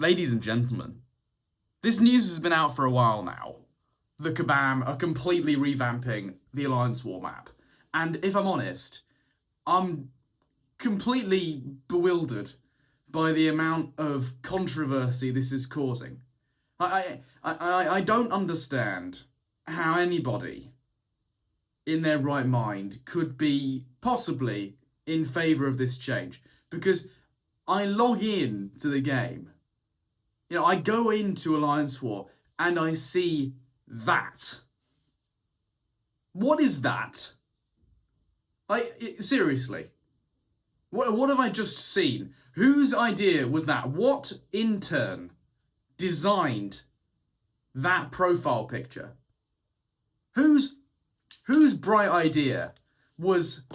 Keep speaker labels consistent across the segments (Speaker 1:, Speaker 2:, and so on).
Speaker 1: Ladies and gentlemen, this news has been out for a while now. The Kabam are completely revamping the Alliance War map. And if I'm honest, I'm completely bewildered by the amount of controversy this is causing. I don't understand how anybody in their right mind could be possibly in favour of this change. Because I log in to the game. I go into Alliance War and I see that. What is that? Seriously. What have I just seen? Whose idea was that? What intern designed that profile picture? Whose bright idea was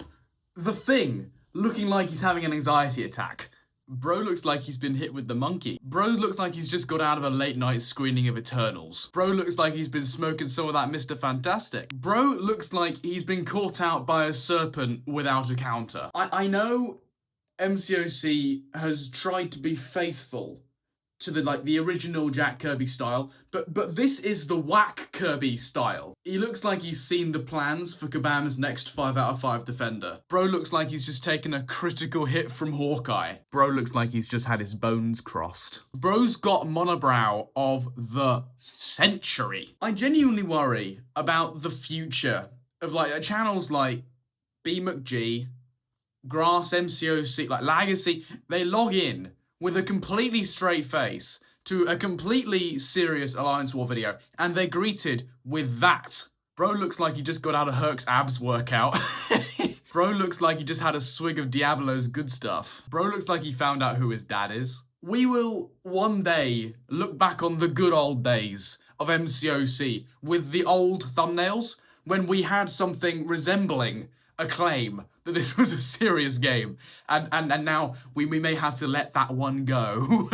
Speaker 1: the thing looking like he's having an anxiety attack? Bro looks like he's been hit with the monkey. Bro looks like he's just got out of a late night screening of Eternals. Bro looks like he's been smoking some of that Mr. Fantastic. Bro looks like he's been caught out by a serpent without a counter. I know MCOC has tried to be faithful to the original Jack Kirby style, but this is the whack Kirby style. He looks like he's seen the plans for Kabam's next 5 out of 5 defender. Bro looks like he's just taken a critical hit from Hawkeye. Bro looks like he's just had his bones crossed. Bro's got monobrow of the century. I genuinely worry about the future of channels like BMcG, Grass, MCOC, Legacy. They log in with a completely straight face to a completely serious Alliance War video, and they're greeted with that. Bro looks like he just got out of Herc's abs workout. Bro looks like he just had a swig of Diablo's good stuff. Bro looks like he found out who his dad is. We will one day look back on the good old days of MCOC with the old thumbnails when we had something resembling a claim that this was a serious game, and now we may have to let that one go.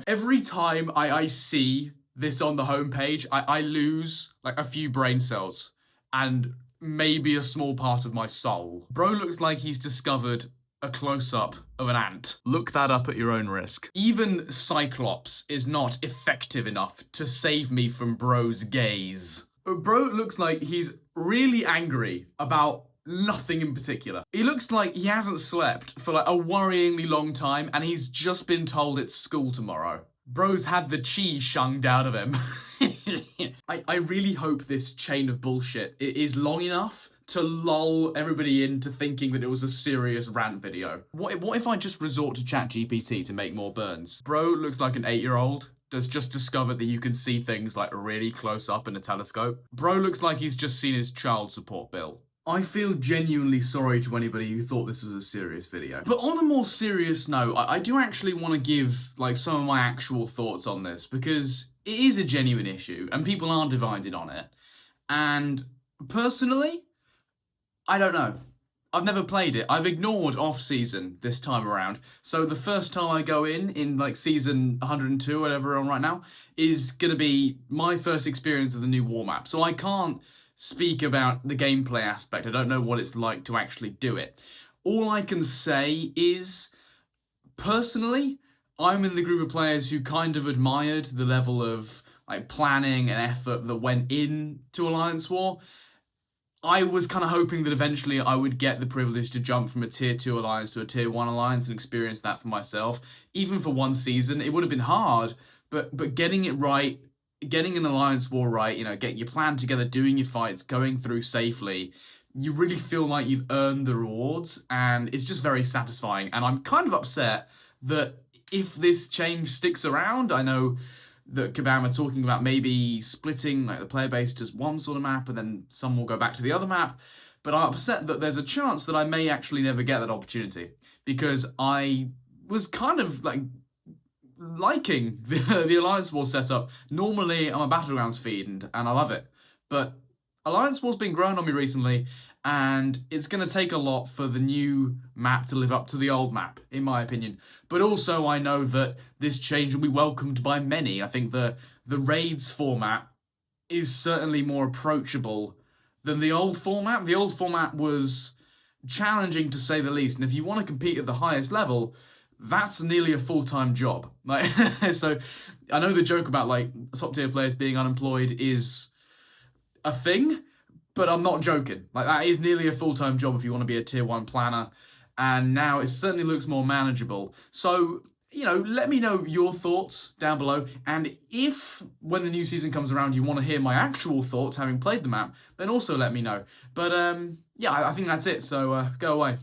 Speaker 1: Every time I see this on the homepage, I lose a few brain cells and maybe a small part of my soul. Bro looks like he's discovered a close-up of an ant. Look that up at your own risk. Even Cyclops is not effective enough to save me from Bro's gaze. Bro looks like he's really angry about nothing in particular. He looks like he hasn't slept for a worryingly long time and he's just been told it's school tomorrow. Bro's had the chi shunned out of him. I really hope this chain of bullshit is long enough to lull everybody into thinking that it was a serious rant video. What if I just resort to ChatGPT to make more burns? Bro looks like an 8-year-old that's just discovered that you can see things really close up in a telescope. Bro looks like he's just seen his child support bill. I feel genuinely sorry to anybody who thought this was a serious video. But on a more serious note, I do actually want to give some of my actual thoughts on this, because it is a genuine issue and people are divided on it. And personally, I don't know. I've never played it. I've ignored off-season this time around. So the first time I go in season 102, whatever we're on right now, is going to be my first experience of the new war map. So I can't speak about the gameplay aspect. I don't know what it's like to actually do it. All I can say is, personally, I'm in the group of players who kind of admired the level of planning and effort that went into Alliance War. I was kind of hoping that eventually I would get the privilege to jump from a tier 2 alliance to a tier 1 alliance and experience that for myself. Even for one season, it would have been hard, but getting it right, getting an Alliance War right, getting your plan together, doing your fights, going through safely, you really feel like you've earned the rewards, and it's just very satisfying. And I'm kind of upset that if this change sticks around, I know that Kabam are talking about maybe splitting the player base to one sort of map, and then some will go back to the other map, but I'm upset that there's a chance that I may actually never get that opportunity, because I was kind of liking the Alliance War setup. Normally, I'm a Battlegrounds fiend, and I love it. But Alliance War's been growing on me recently, and it's going to take a lot for the new map to live up to the old map, in my opinion. But also, I know that this change will be welcomed by many. I think the raids format is certainly more approachable than the old format. The old format was challenging, to say the least, and if you want to compete at the highest level, that's nearly a full-time job. Like, so I know the joke about like top tier players being unemployed is a thing, but I'm not joking. Like, that is nearly a full-time job if you want to be a tier 1 planner, and now it certainly looks more manageable. So, you know, let me know your thoughts down below, and if, when the new season comes around, you want to hear my actual thoughts having played the map, then also let me know. But, yeah, I think that's it, so go away.